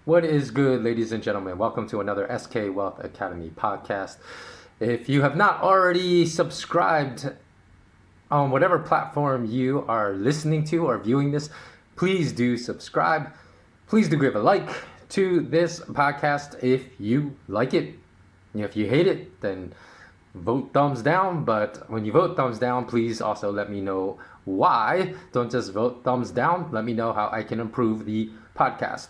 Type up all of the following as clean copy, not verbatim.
What is good, ladies and gentlemen? Welcome to another SK Wealth Academy podcast. If you have not already subscribed on whatever platform you are listening to or viewing this, please do subscribe. Please do give a like to this podcast if you like it. If you hate it, then vote thumbs down. But when you vote thumbs down, please also let me know why. Don't just vote thumbs down. Let me know how I can improve the podcast.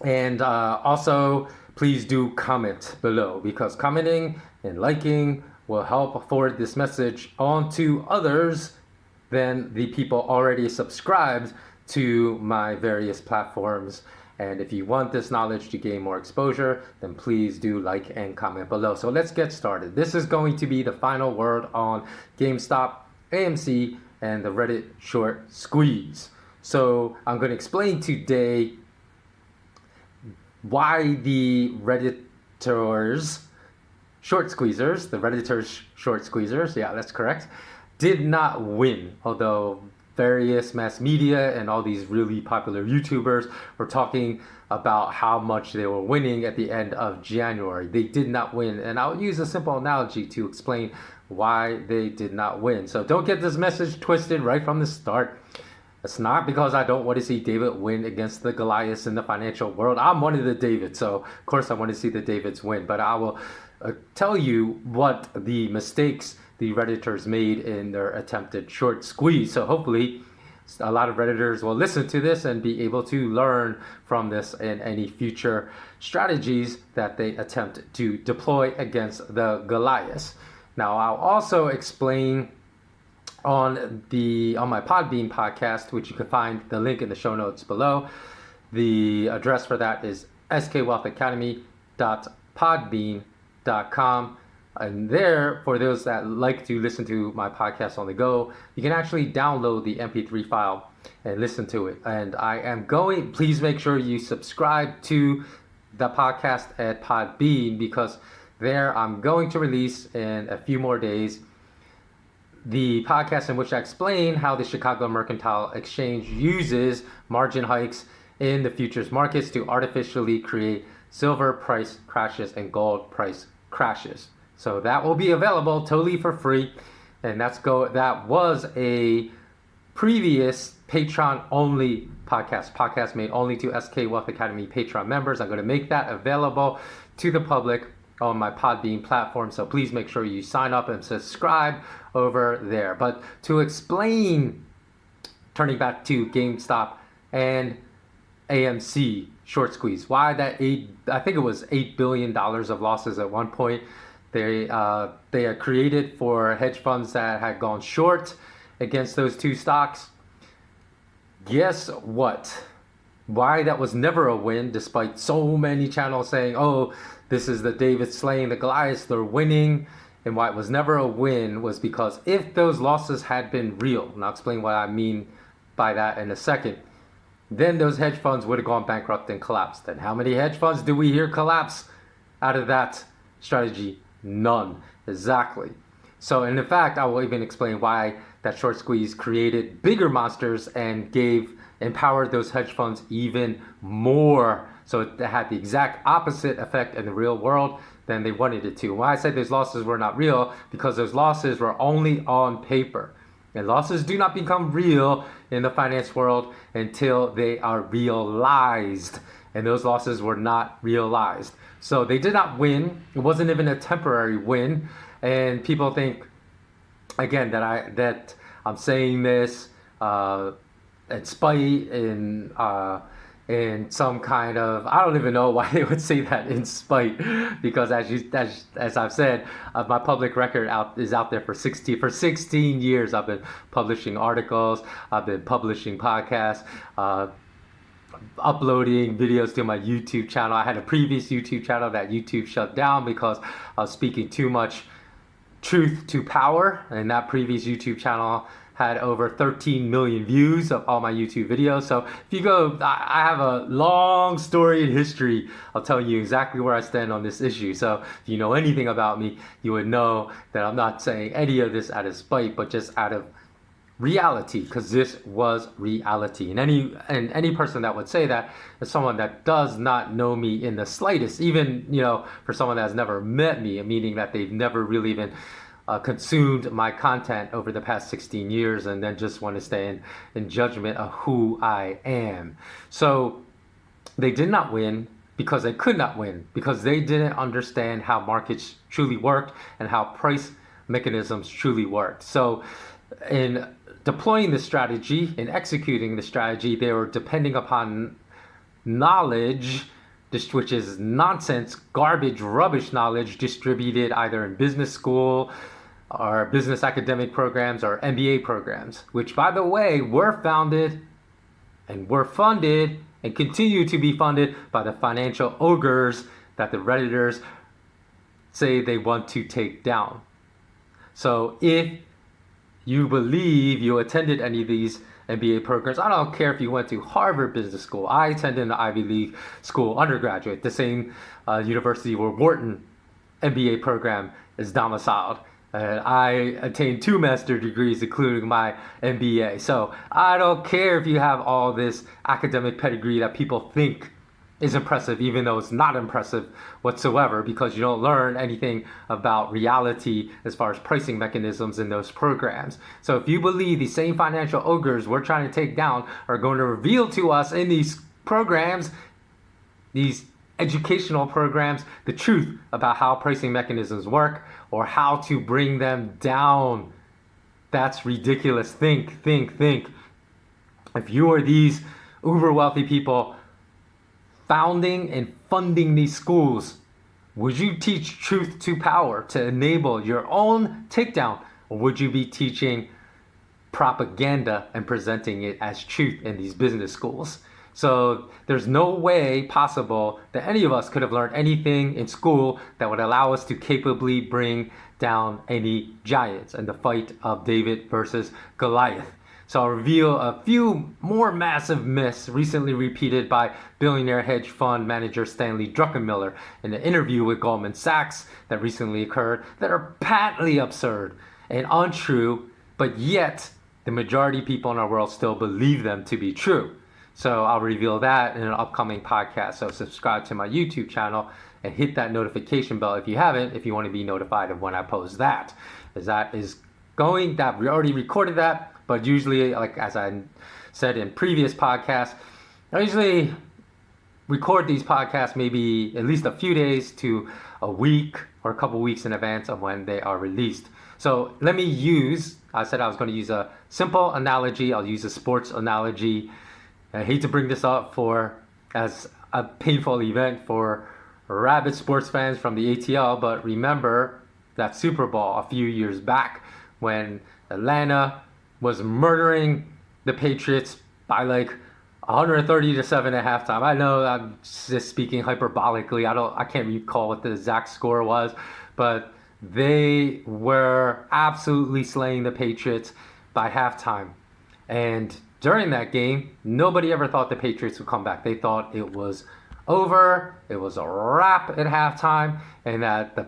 And also, please do comment below, because commenting and liking will help forward this message on to others than the people already subscribed to my various platforms. And if you want this knowledge to gain more exposure, then please do like and comment below. So let's get started. This is going to be the final word on GameStop, AMC, and the Reddit short squeeze. So I'm going to explain today why the Redditors short squeezers, yeah, that's correct, did not win. Although various mass media and all these really popular YouTubers were talking about how much they were winning at the end of January. They did not win. And I'll use a simple analogy to explain why they did not win. So don't get this message twisted right from the start. It's not because I don't want to see David win against the Goliaths in the financial world. I'm one of the Davids, so of course I want to see the Davids win. But I will tell you what the mistakes the Redditors made in their attempted short squeeze. So hopefully a lot of Redditors will listen to this and be able to learn from this in any future strategies that they attempt to deploy against the Goliaths. Now, I'll also explain on my Podbean podcast, which you can find the link in the show notes below. The address for that is skwealthacademy.podbean.com. And there, for those that like to listen to my podcast on the go, you can actually download the MP3 file and listen to it. And please make sure you subscribe to the podcast at Podbean, because there I'm going to release in a few more days the podcast in which I explain how the Chicago Mercantile Exchange uses margin hikes in the futures markets to artificially create silver price crashes and gold price crashes. So that will be available totally for free. And that was a previous Patreon-only podcast made only to SK Wealth Academy Patreon members. I'm going to make that available to the public on my Podbean platform, so please make sure you sign up and subscribe over there. But to explain, turning back to GameStop and AMC short squeeze, why that I think it was $8 billion of losses at one point. They are created for hedge funds that had gone short against those two stocks. Guess what? Why that was never a win, despite so many channels saying, oh, this is the David slaying the Goliaths, they're winning. And why it was never a win was because if those losses had been real, and I'll explain what I mean by that in a second, then those hedge funds would have gone bankrupt and collapsed. And how many hedge funds do we hear collapse out of that strategy? None. Exactly. So, and in fact, I will even explain why that short squeeze created bigger monsters and empowered those hedge funds even more. So it had the exact opposite effect in the real world than they wanted it to. Why I said those losses were not real, because those losses were only on paper. And losses do not become real in the finance world until they are realized. And those losses were not realized. So they did not win. It wasn't even a temporary win. And people think, again, that I'm saying this in spite, in some kind of, I don't even know why they would say that in spite, because as I've said, my public record is out there for 16 years. I've been publishing articles, I've been publishing podcasts, uploading videos to my YouTube channel. I had a previous YouTube channel that YouTube shut down because I was speaking too much truth to power, and that previous YouTube channel had over 13 million views of all my YouTube videos. So if you go, I have a long story in history. I'll tell you exactly where I stand on this issue. So if you know anything about me, you would know that I'm not saying any of this out of spite, but just out of reality, because this was reality. And any person that would say that is someone that does not know me in the slightest, even, for someone that has never met me, meaning that they've never really even consumed my content over the past 16 years and then just want to stay in judgment of who I am. So they did not win because they could not win, because they didn't understand how markets truly worked and how price mechanisms truly worked. So in deploying the strategy, in executing the strategy, they were depending upon knowledge, which is nonsense, garbage, rubbish knowledge distributed either in business school or business academic programs or MBA programs, which, by the way, were founded and were funded and continue to be funded by the financial ogres that the Redditors say they want to take down. So if you believe you attended any of these MBA programs, I don't care if you went to Harvard Business School. I attended an Ivy League school undergraduate, the same university where Wharton MBA program is domiciled. I attained 2 master's degrees, including my MBA. So I don't care if you have all this academic pedigree that people think is impressive, even though it's not impressive whatsoever, because you don't learn anything about reality as far as pricing mechanisms in those programs. So if you believe the same financial ogres we're trying to take down are going to reveal to us in these programs, these educational programs, the truth about how pricing mechanisms work or how to bring them down, that's ridiculous. Think. If you are these uber wealthy people founding and funding these schools, would you teach truth to power to enable your own takedown, or would you be teaching propaganda and presenting it as truth in these business schools? So there's no way possible that any of us could have learned anything in school that would allow us to capably bring down any giants in the fight of David versus Goliath. So I'll reveal a few more massive myths recently repeated by billionaire hedge fund manager Stanley Druckenmiller in an interview with Goldman Sachs that recently occurred that are patently absurd and untrue, but yet the majority of people in our world still believe them to be true. So I'll reveal that in an upcoming podcast. So subscribe to my YouTube channel and hit that notification bell if you haven't, if you want to be notified of when I post that. As that is going, that we already recorded that, but usually, like as I said in previous podcasts, I usually record these podcasts maybe at least a few days to a week or a couple weeks in advance of when they are released. So let me use, I said I was going to use a simple analogy. I'll use a sports analogy. I hate to bring this up as a painful event for rabid sports fans from the ATL, but remember that Super Bowl a few years back when Atlanta was murdering the Patriots by like 130-7 at halftime. I know I'm just speaking hyperbolically. I can't recall what the exact score was, but they were absolutely slaying the Patriots by halftime. And during that game, nobody ever thought the Patriots would come back. They thought it was over, it was a wrap at halftime, and that the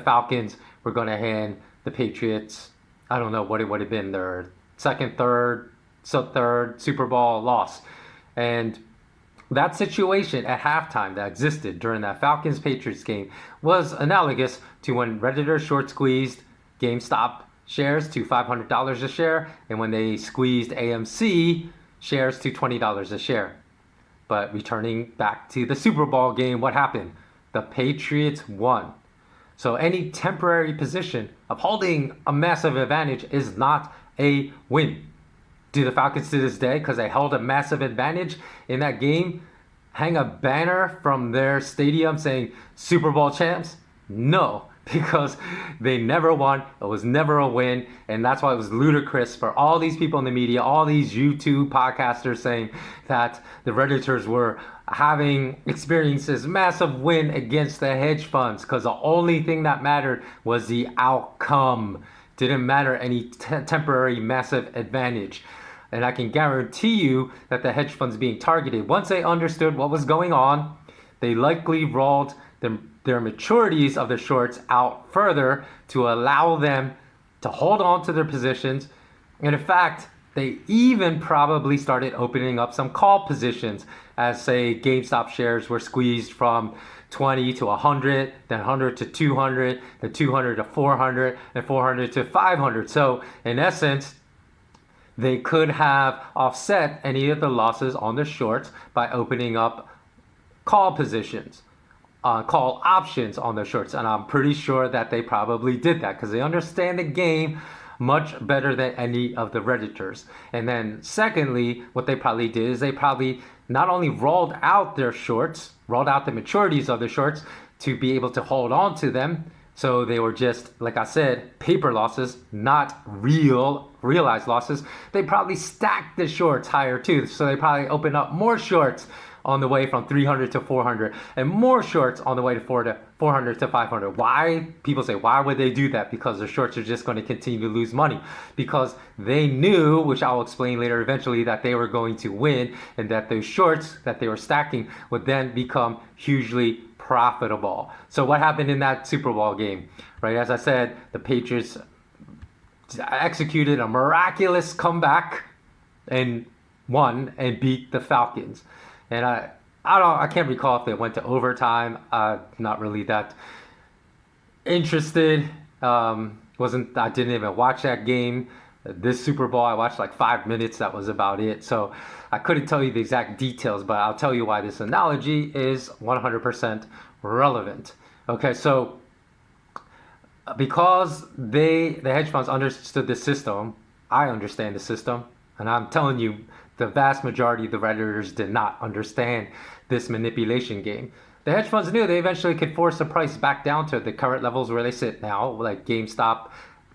Falcons were going to hand the Patriots, I don't know what it would have been, their third Super Bowl loss. And that situation at halftime that existed during that Falcons-Patriots game was analogous to when Redditors short squeezed GameStop shares to $500 a share, and when they squeezed AMC shares to $20 a share. But returning back to the Super Bowl game, what happened? The Patriots won. So any temporary position of holding a massive advantage is not a win. Do the Falcons to this day, because they held a massive advantage in that game, hang a banner from their stadium saying Super Bowl champs? No, because they never won. It was never a win. And that's why it was ludicrous for all these people in the media, all these YouTube podcasters saying that the Redditors were having experienced this massive win against the hedge funds, because the only thing that mattered was the outcome. Didn't matter any temporary massive advantage. And I can guarantee you that the hedge funds being targeted, once they understood what was going on, they likely rolled their maturities of the shorts out further to allow them to hold on to their positions. And in fact, they even probably started opening up some call positions as, say, GameStop shares were squeezed from 20 to 100, then 100 to 200, then 200 to 400, and 400 to 500. So in essence, they could have offset any of the losses on the shorts by opening up call positions, call options on the shorts. And I'm pretty sure that they probably did that because they understand the game much better than any of the Redditors. And then secondly, what they probably did is they probably not only rolled out their shorts, rolled out the maturities of the shorts to be able to hold on to them. So they were just, like I said, paper losses, not realized losses. They probably stacked the shorts higher too. So they probably opened up more shorts on the way from 300 to 400 and more shorts on the way to 400 to 500. Why? People say, why would they do that? Because the shorts are just going to continue to lose money. Because they knew, which I'll explain later eventually, that they were going to win and that those shorts that they were stacking would then become hugely profitable. So what happened in that Super Bowl game, right? As I said, the Patriots executed a miraculous comeback and won and beat the Falcons. And I can't recall if they went to overtime. Not really that interested. I didn't even watch that game. This Super Bowl, I watched like 5 minutes. That was about it. So I couldn't tell you the exact details, but I'll tell you why this analogy is 100% relevant. Okay, so because the hedge funds understood the system, I understand the system, and I'm telling you, the vast majority of the Redditors did not understand this manipulation game. The hedge funds knew they eventually could force the price back down to the current levels where they sit now, like GameStop.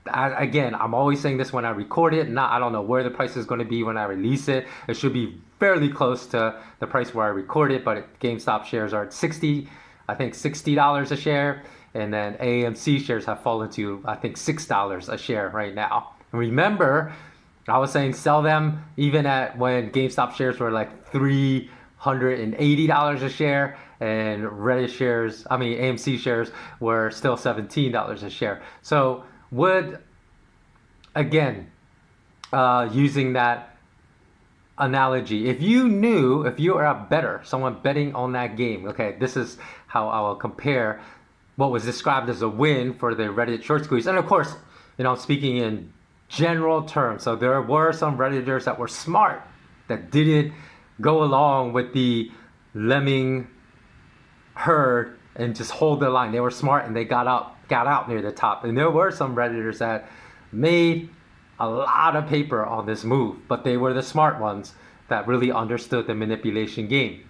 Again, I'm always saying this when I record it. I don't know where the price is going to be when I release it. It should be fairly close to the price where I record it, but GameStop shares are at $60 a share. And then AMC shares have fallen to, I think, $6 a share right now. Remember, I was saying sell them even at when GameStop shares were like $380 a share and AMC shares were still $17 a share. So using that analogy, if you are a bettor, someone betting on that game, okay, this is how I will compare what was described as a win for the Reddit short squeeze. And of course, I'm speaking in general terms. So there were some Redditors that were smart that didn't go along with the lemming herd and just hold the line. They were smart and they got out near the top. And there were some Redditors that made a lot of paper on this move, but they were the smart ones that really understood the manipulation game.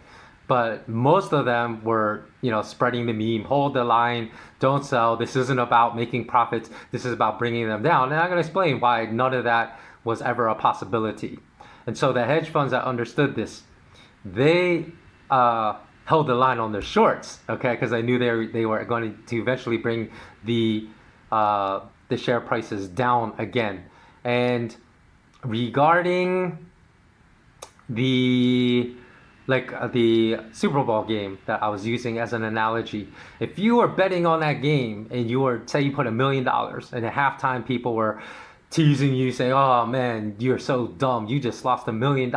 But most of them were, spreading the meme, hold the line, don't sell. This isn't about making profits. This is about bringing them down. And I'm going to explain why none of that was ever a possibility. And so the hedge funds that understood this, they held the line on their shorts, okay, because they knew they were going to eventually bring the share prices down again. And regarding the Super Bowl game that I was using as an analogy, if you were betting on that game and you put $1 million and at halftime people were teasing you saying, oh man, you're so dumb, you just lost $1 million,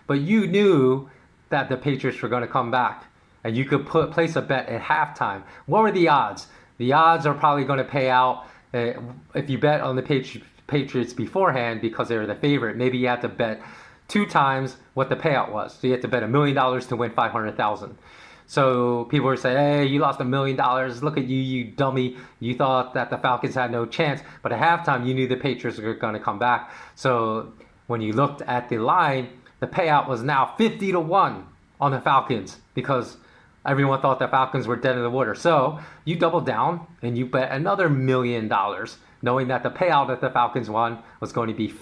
but you knew that the Patriots were going to come back and you could place a bet at halftime, what were the odds? The odds are probably going to pay out if you bet on the Patriots beforehand because they were the favorite. Maybe you had to bet 2 times what the payout was. So you had to bet $1 million to win $500,000. So people were saying, hey, you lost $1 million. Look at you, you dummy. You thought that the Falcons had no chance. But at halftime, you knew the Patriots were going to come back. So when you looked at the line, the payout was now 50-1 on the Falcons because everyone thought the Falcons were dead in the water. So you doubled down and you bet another $1 million, knowing that the payout that the Falcons won was going to be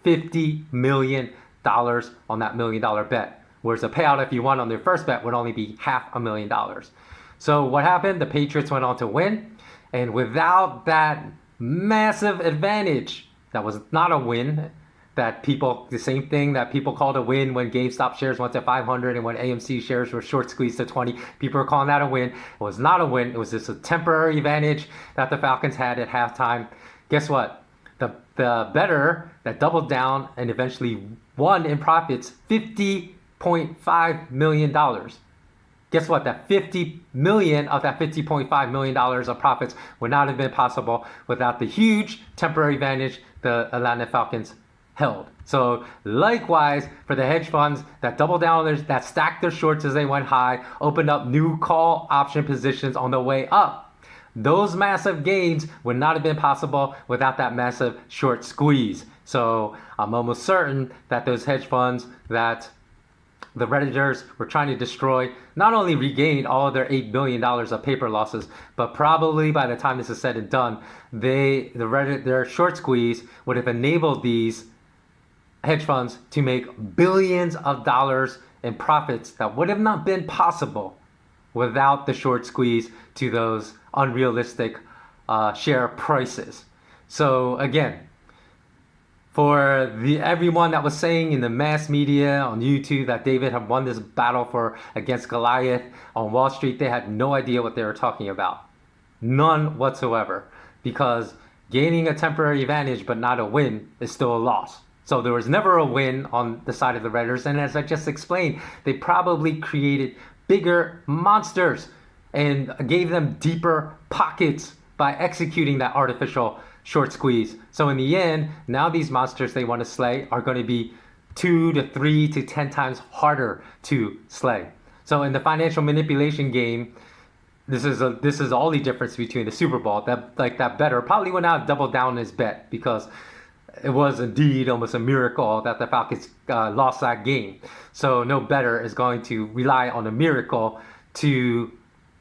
$50 million on that $1 million bet, whereas the payout if you won on their first bet would only be $500,000. So what happened? The Patriots went on to win, and without that massive advantage, that was not a win. The same thing that people called a win when GameStop shares went to 500 and when AMC shares were short squeezed to 20. People were calling that a win. It was not a win. It was just a temporary advantage that the Falcons had at halftime. Guess what? the bettor that doubled down and eventually won in profits $50.5 million. Guess what? That 50 million of that $50.5 million of profits would not have been possible without the huge temporary advantage the Atlanta Falcons held. So likewise, for the hedge funds that doubled down on their, that stacked their shorts as they went high, opened up new call option positions on the way up, those massive gains would not have been possible without that massive short squeeze. So I'm almost certain that those hedge funds that the Redditors were trying to destroy not only regained all of their $8 billion of paper losses, but probably by the time this is said and done, their short squeeze would have enabled these hedge funds to make billions of dollars in profits that would have not been possible without the short squeeze to those unrealistic share prices. So again, for everyone that was saying in the mass media on YouTube that David had won this battle against Goliath on Wall Street, they had no idea what they were talking about. None whatsoever. Because gaining a temporary advantage but not a win is still a loss. So there was never a win on the side of the Redditors. And as I just explained, they probably created bigger monsters and gave them deeper pockets by executing that artificial short squeeze. So in the end, now these monsters they want to slay are going to be 2 to 3 to 10 times harder to slay. So in the financial manipulation game, this is all the difference between the Super Bowl. That bettor probably would not have doubled down on his bet because it was indeed almost a miracle that the Falcons lost that game. So no bettor is going to rely on a miracle to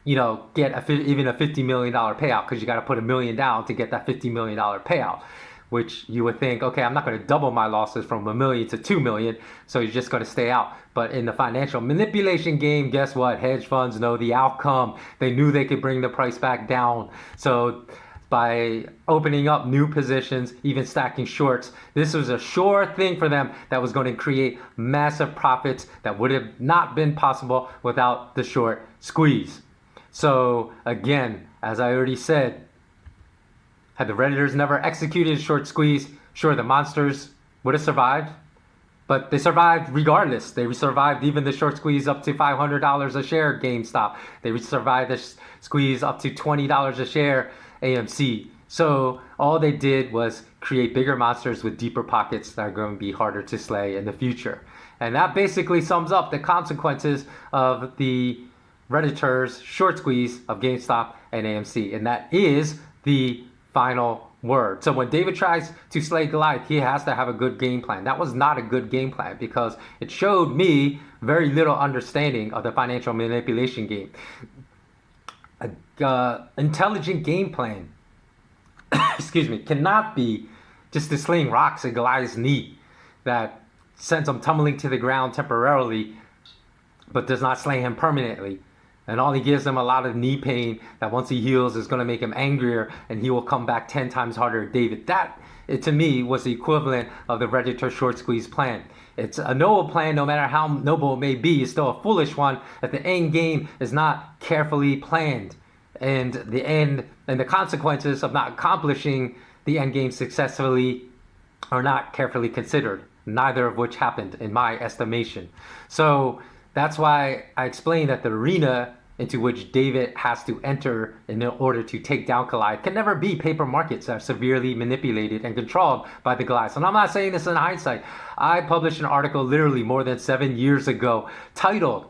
get even a $50 million payout, because you got to put $1 million down to get that $50 million payout, which you would think, okay, I'm not going to double my losses from $1 million to $2 million, so you're just going to stay out. But in the financial manipulation game, guess what? Hedge funds know the outcome. They knew they could bring the price back down. So by opening up new positions, even stacking shorts, this was a sure thing for them that was going to create massive profits that would have not been possible without the short squeeze. So again, as I already said, had the Redditors never executed a short squeeze, sure, the monsters would have survived, but they survived regardless. They survived even the short squeeze up to $500 a share GameStop. They survived the squeeze up to $20 a share AMC. So all they did was create bigger monsters with deeper pockets that are going to be harder to slay in the future. And that basically sums up the consequences of the Redditors short squeeze of GameStop and AMC, and that is the final word. So when David tries to slay Goliath, he has to have a good game plan. That was not a good game plan because it showed me very little understanding of the financial manipulation game. Intelligent game plan, excuse me, cannot be just to sling rocks at Goliath's knee that sends him tumbling to the ground temporarily, but does not slay him permanently. And all he gives him a lot of knee pain that once he heals is going to make him angrier and he will come back 10 times harder at David. That, to me, was the equivalent of the Redditor short squeeze plan. It's a noble plan, no matter how noble it may be. It's still a foolish one if the end game is not carefully planned. And the end and the consequences of not accomplishing the end game successfully are not carefully considered, neither of which happened in my estimation. So that's why I explained that the arena into which David has to enter in order to take down Goliath can never be paper markets that are severely manipulated and controlled by the Goliath. And I'm not saying this in hindsight. I published an article literally more than 7 years ago titled,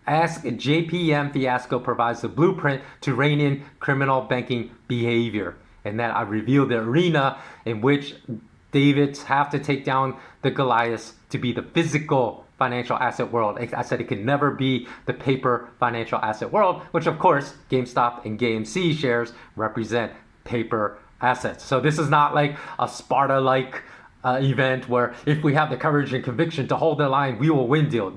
"Ask JPM Fiasco Provides the Blueprint to Rein in Criminal Banking Behavior." And that I revealed the arena in which Davids have to take down the Goliaths to be the physical financial asset world. I said it can never be the paper financial asset world, which of course GameStop and AMC shares represent paper assets. So this is not like a Sparta-like event where if we have the courage and conviction to hold the line, we will win deal.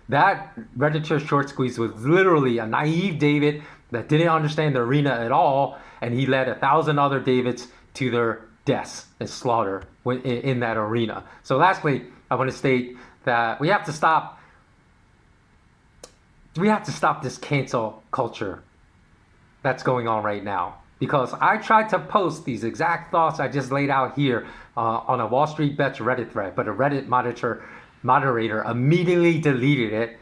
That Redditor short squeeze was literally a naive David that didn't understand the arena at all, and he led 1,000 other Davids to their deaths and slaughter in that arena. So lastly, I want to state that we have to stop this cancel culture that's going on right now. because I tried to post these exact thoughts I just laid out here on a Wall Street Bets Reddit thread, but a Reddit moderator immediately deleted it,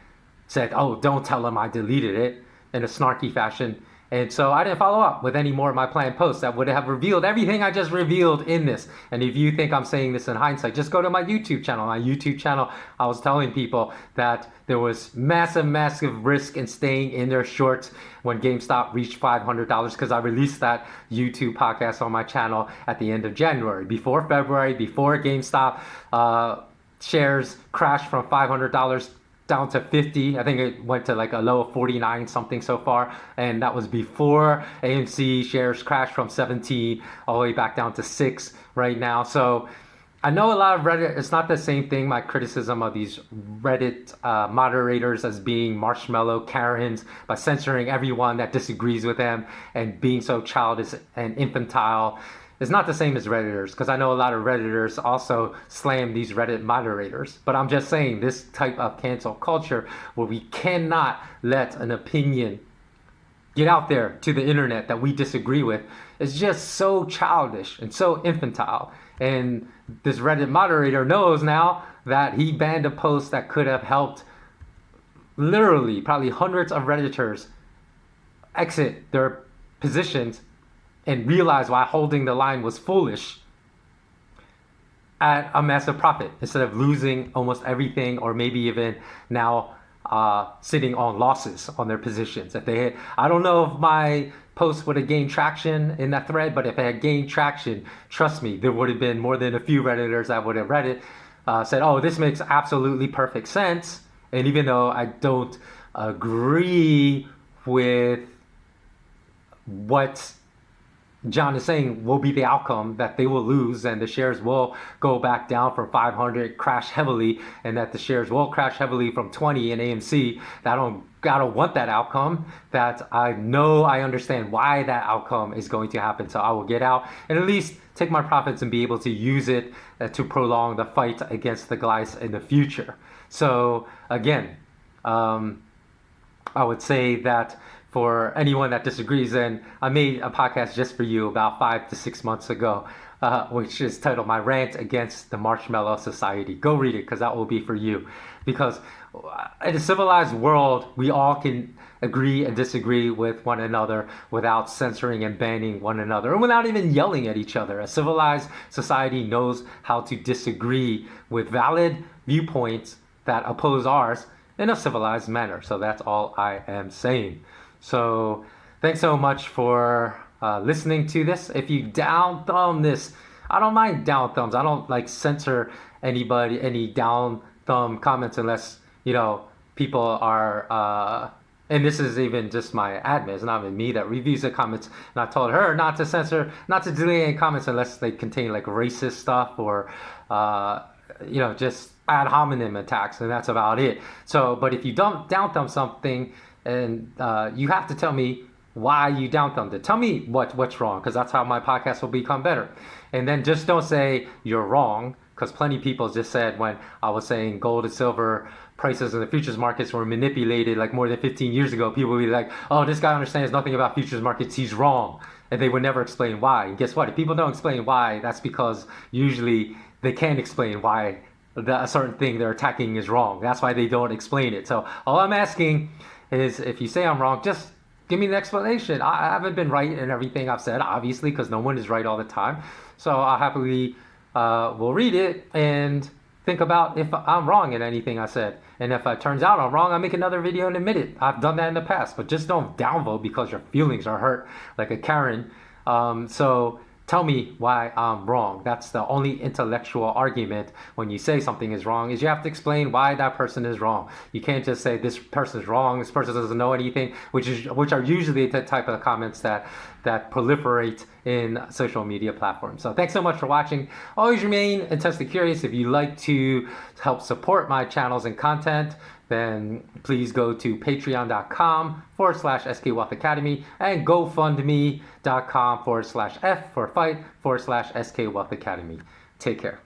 said, "Oh, don't tell him I deleted it," in a snarky fashion. And so I didn't follow up with any more of my planned posts that would have revealed everything I just revealed in this. And if you think I'm saying this in hindsight, just go to my YouTube channel. My YouTube channel, I was telling people that there was massive risk in staying in their shorts when GameStop reached $500, because I released that YouTube podcast on my channel at the end of January, before February, before GameStop shares crashed from $500 down to 50. I think it went to like a low of 49 something so far, and that was before AMC shares crashed from 17 all the way back down to 6 right now. So I know a lot of Reddit, it's not the same thing, my criticism of these Reddit moderators as being marshmallow Karens by censoring everyone that disagrees with them and being so childish and infantile. It's not the same as Redditors, because I know a lot of Redditors also slam these Reddit moderators. But I'm just saying, this type of cancel culture where we cannot let an opinion get out there to the internet that we disagree with is just so childish and so infantile. And this Reddit moderator knows now that he banned a post that could have helped literally probably hundreds of Redditors exit their positions and realize why holding the line was foolish at a massive profit, instead of losing almost everything, or maybe even now sitting on losses on their positions. If they had, I don't know if my post would have gained traction in that thread, but if it had gained traction, trust me, there would have been more than a few Redditors that would have read it, said, "Oh, this makes absolutely perfect sense." And even though I don't agree with what John is saying will be the outcome, that they will lose and the shares will go back down from 500, crash heavily, and that the shares will crash heavily from 20 in AMC. I don't want that outcome. That I know, I understand why that outcome is going to happen. So I will get out and at least take my profits and be able to use it to prolong the fight against the guys in the future. So again, I would say that for anyone that disagrees, and I made a podcast just for you about 5 to 6 months ago, which is titled "My Rant Against the Marshmallow Society." Go read it, because that will be for you. Because in a civilized world, we all can agree and disagree with one another without censoring and banning one another, and without even yelling at each other. A civilized society knows how to disagree with valid viewpoints that oppose ours in a civilized manner. So that's all I am saying. So thanks so much for listening to this. If you down thumb this, I don't mind down thumbs. I don't like censor anybody, any down thumb comments, unless, you know, people are, and this is even just my admin, it's not even me that reviews the comments. And I told her not to censor, not to delete any comments unless they contain like racist stuff or, you know, just ad hominem attacks, and that's about it. So, but if you don't down thumb something, and you have to tell me why you down thumbed it. Tell me what's wrong, because that's how my podcast will become better. And then just don't say you're wrong, because plenty of people just said when I was saying gold and silver prices in the futures markets were manipulated like more than 15 years ago, people would be like, "Oh, this guy understands nothing about futures markets, he's wrong." And they would never explain why. And guess what? If people don't explain why, that's because usually they can't explain why a certain thing they're attacking is wrong. That's why they don't explain it. So all I'm asking is, if you say I'm wrong, just give me an explanation. I haven't been right in everything I've said, obviously, because no one is right all the time. So I'll happily will read it and think about if I'm wrong in anything I said. And if it turns out I'm wrong, I'll make another video and admit it. I've done that in the past, but just don't downvote because your feelings are hurt like a Karen. So tell me why I'm wrong. That's the only intellectual argument when you say something is wrong, is you have to explain why that person is wrong. You can't just say this person is wrong, this person doesn't know anything, which are usually the type of comments that proliferate in social media platforms. So thanks so much for watching. Always remain intensely curious. If you like to help support my channels and content, then please go to patreon.com/skwealthacademy and gofundme.com/F for fight/skwealthacademy. Take care.